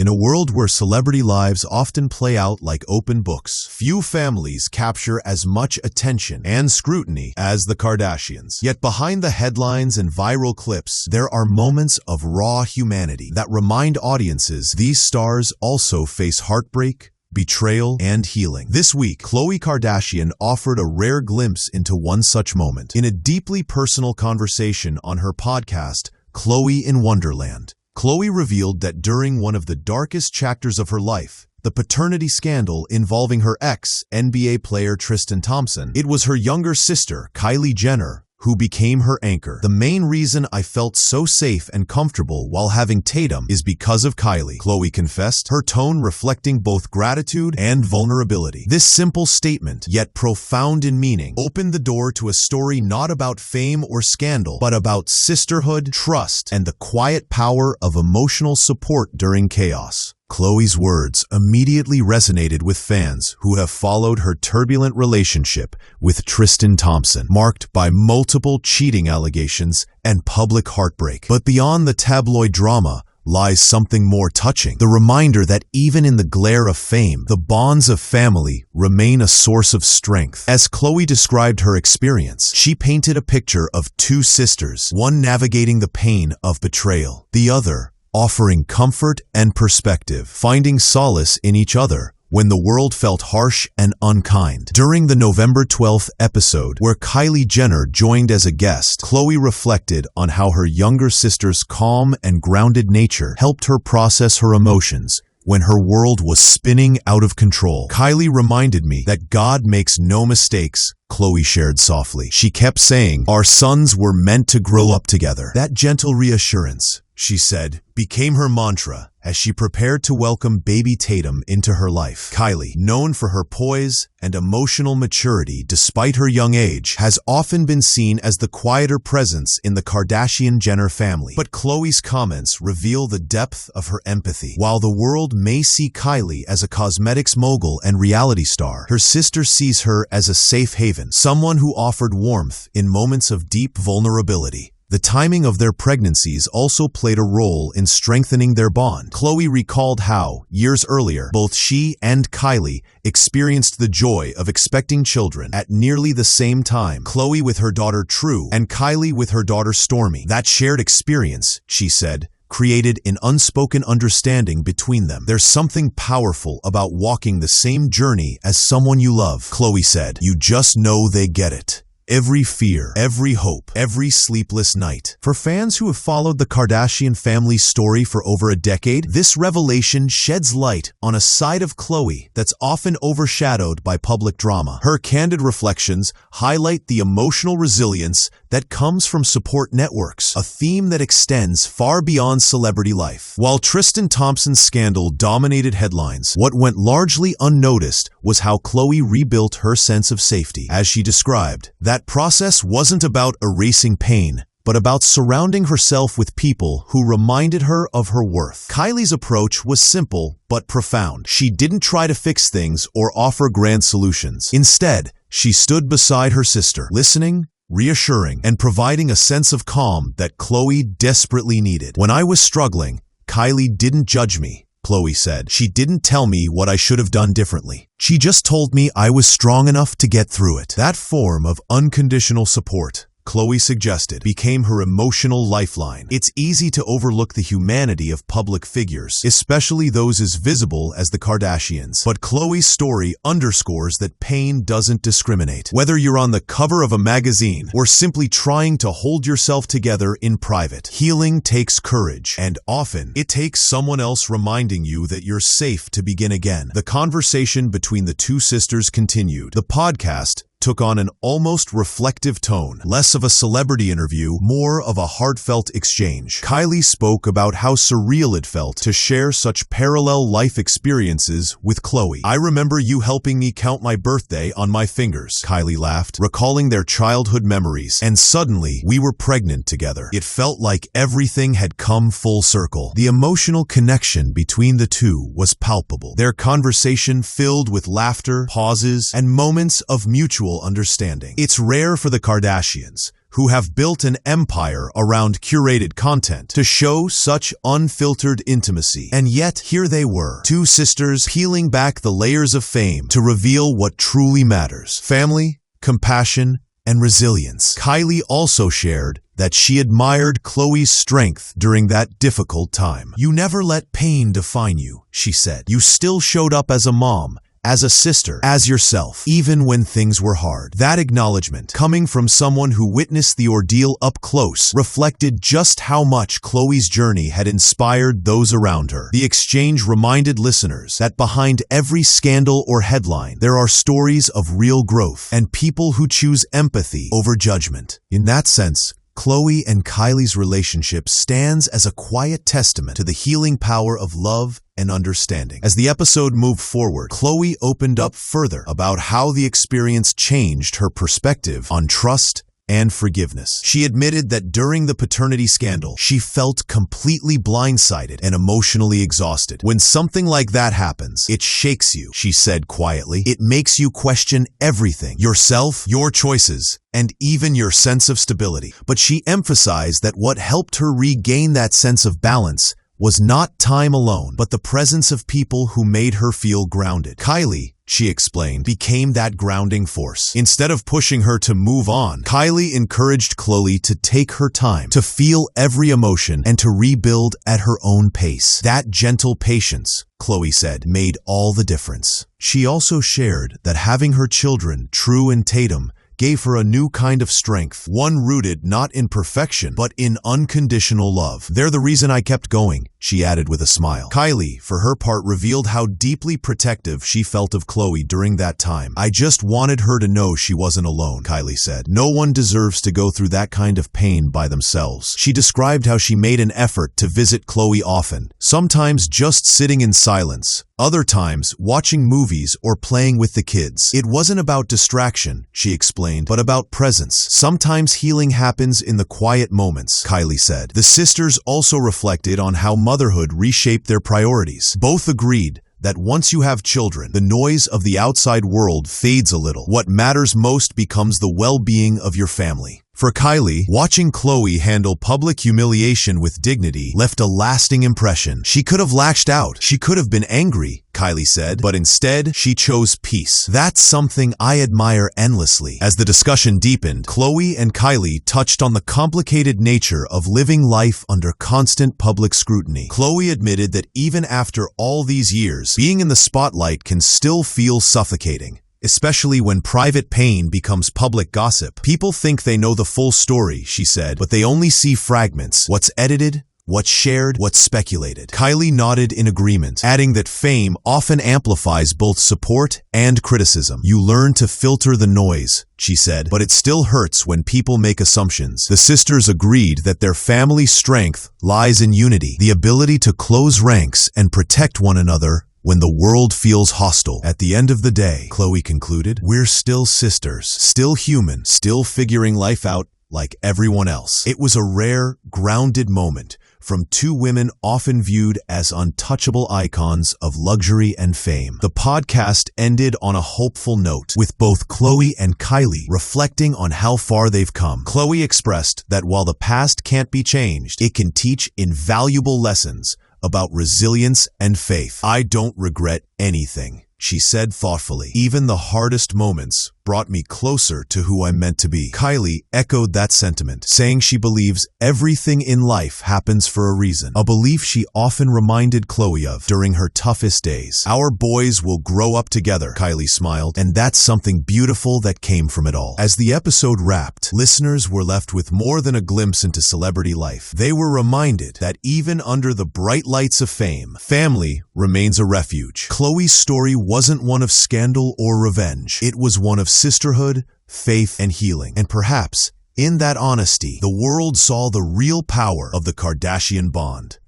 In a world where celebrity lives often play out like open books, few families capture as much attention and scrutiny as the Kardashians. Yet behind the headlines and viral clips, there are moments of raw humanity that remind audiences these stars also face heartbreak, betrayal, and healing. This week, Khloe Kardashian offered a rare glimpse into one such moment. In a deeply personal conversation on her podcast, Khloe in Wonderland, Khloe revealed that during one of the darkest chapters of her life, the paternity scandal involving her ex-NBA player Tristan Thompson, it was her younger sister, Kylie Jenner, who became her anchor. The main reason I felt so safe and comfortable while having Tatum is because of Kylie, Khloe confessed, her tone reflecting both gratitude and vulnerability. This simple statement, yet profound in meaning, opened the door to a story not about fame or scandal, but about sisterhood, trust, and the quiet power of emotional support during chaos. Khloe's words immediately resonated with fans who have followed her turbulent relationship with Tristan Thompson, marked by multiple cheating allegations and public heartbreak. But beyond the tabloid drama lies something more touching, the reminder that even in the glare of fame, the bonds of family remain a source of strength. As Khloe described her experience, she painted a picture of two sisters, one navigating the pain of betrayal, the other offering comfort and perspective, finding solace in each other when the world felt harsh and unkind. During the November 12th episode, where Kylie Jenner joined as a guest, Khloe reflected on how her younger sister's calm and grounded nature helped her process her emotions when her world was spinning out of control. Kylie reminded me that God makes no mistakes, Khloe shared softly. She kept saying, "Our sons were meant to grow up together." That gentle reassurance, she said, became her mantra as she prepared to welcome baby Tatum into her life. Kylie, known for her poise and emotional maturity despite her young age, has often been seen as the quieter presence in the Kardashian-Jenner family. But Khloe's comments reveal the depth of her empathy. While the world may see Kylie as a cosmetics mogul and reality star, her sister sees her as a safe haven, someone who offered warmth in moments of deep vulnerability. The timing of their pregnancies also played a role in strengthening their bond. Khloe recalled how, years earlier, both she and Kylie experienced the joy of expecting children at nearly the same time, Khloe with her daughter True and Kylie with her daughter Stormi. That shared experience, she said, created an unspoken understanding between them. "There's something powerful about walking the same journey as someone you love," Khloe said. "You just know they get it. Every fear, every hope, every sleepless night." For fans who have followed the Kardashian family's story for over a decade, this revelation sheds light on a side of Khloe that's often overshadowed by public drama. Her candid reflections highlight the emotional resilience that comes from support networks, a theme that extends far beyond celebrity life. While Tristan Thompson's scandal dominated headlines, what went largely unnoticed was how Khloe rebuilt her sense of safety. As she described, that process wasn't about erasing pain, but about surrounding herself with people who reminded her of her worth. Kylie's approach was simple but profound. She didn't try to fix things or offer grand solutions. Instead, she stood beside her sister, listening, reassuring, and providing a sense of calm that Khloe desperately needed. "When I was struggling, Kylie didn't judge me," Khloe said. "She didn't tell me what I should have done differently. She just told me I was strong enough to get through it." That form of unconditional support, Khloe suggested, became her emotional lifeline. It's easy to overlook the humanity of public figures, especially those as visible as the Kardashians. But Khloe's story underscores that pain doesn't discriminate. Whether you're on the cover of a magazine or simply trying to hold yourself together in private, healing takes courage, and often it takes someone else reminding you that you're safe to begin again. The conversation between the two sisters continued. The podcast took on an almost reflective tone, less of a celebrity interview, more of a heartfelt exchange. Kylie spoke about how surreal it felt to share such parallel life experiences with Khloe. "I remember you helping me count my birthday on my fingers," Kylie laughed, recalling their childhood memories. "And suddenly, we were pregnant together. It felt like everything had come full circle." The emotional connection between the two was palpable, their conversation filled with laughter, pauses, and moments of mutual understanding. It's rare for the Kardashians, who have built an empire around curated content to show such unfiltered intimacy. And yet, here they were, two sisters peeling back the layers of fame to reveal what truly matters: family, compassion, and resilience. Kylie also shared that she admired Khloe's strength during that difficult time. "You never let pain define you," she said. "You still showed up as a mom, as a sister, as yourself, even when things were hard." That acknowledgement, coming from someone who witnessed the ordeal up close, reflected just how much Khloe's journey had inspired those around her. The exchange reminded listeners that behind every scandal or headline, there are stories of real growth and people who choose empathy over judgment. In that sense, Khloe and Kylie's relationship stands as a quiet testament to the healing power of love and understanding. As the episode moved forward, Khloe opened up further about how the experience changed her perspective on trust and forgiveness. She admitted that during the paternity scandal, she felt completely blindsided and emotionally exhausted. "When something like that happens, it shakes you," she said quietly. "It makes you question everything: yourself, your choices, and even your sense of stability." But she emphasized that what helped her regain that sense of balance was not time alone, but the presence of people who made her feel grounded. Kylie, she explained, became that grounding force. Instead of pushing her to move on, Kylie encouraged Khloe to take her time, to feel every emotion, and to rebuild at her own pace. That gentle patience, Khloe said, made all the difference. She also shared that having her children, True and Tatum, gave her a new kind of strength, one rooted not in perfection, but in unconditional love. "They're the reason I kept going," she added with a smile. Kylie, for her part, revealed how deeply protective she felt of Khloe during that time. "I just wanted her to know she wasn't alone," Kylie said. "No one deserves to go through that kind of pain by themselves." She described how she made an effort to visit Khloe often, sometimes just sitting in silence, other times watching movies or playing with the kids. "It wasn't about distraction," she explained, "but about presence. Sometimes healing happens in the quiet moments," Kylie said. The sisters also reflected on how motherhood reshaped their priorities. Both agreed that once you have children, the noise of the outside world fades a little. What matters most becomes the well-being of your family. For Kylie, watching Khloe handle public humiliation with dignity left a lasting impression. "She could have lashed out. She could have been angry," Kylie said, "but instead, she chose peace. That's something I admire endlessly." As the discussion deepened, Khloe and Kylie touched on the complicated nature of living life under constant public scrutiny. Khloe admitted that even after all these years, being in the spotlight can still feel suffocating, especially when private pain becomes public gossip. "People think they know the full story," she said, "but they only see fragments: what's edited, what's shared, what's speculated." Kylie nodded in agreement, adding that fame often amplifies both support and criticism. "You learn to filter the noise," she said, "but it still hurts when people make assumptions." The sisters agreed that their family strength lies in unity, the ability to close ranks and protect one another when the world feels hostile. "At the end of the day," Khloe concluded, "we're still sisters, still human, still figuring life out like everyone else." It was a rare, grounded moment from two women often viewed as untouchable icons of luxury and fame. The podcast ended on a hopeful note, with both Khloe and Kylie reflecting on how far they've come. Khloe expressed that while the past can't be changed, it can teach invaluable lessons about resilience and faith. "I don't regret anything," she said thoughtfully. "Even the hardest moments brought me closer to who I'm meant to be." Kylie echoed that sentiment, saying she believes everything in life happens for a reason, a belief she often reminded Khloe of during her toughest days. "Our boys will grow up together," Kylie smiled, "and that's something beautiful that came from it all." As the episode wrapped, listeners were left with more than a glimpse into celebrity life. They were reminded that even under the bright lights of fame, family remains a refuge. Khloe's story wasn't one of scandal or revenge. It was one of sisterhood, faith, and healing. And perhaps, in that honesty, the world saw the real power of the Kardashian bond.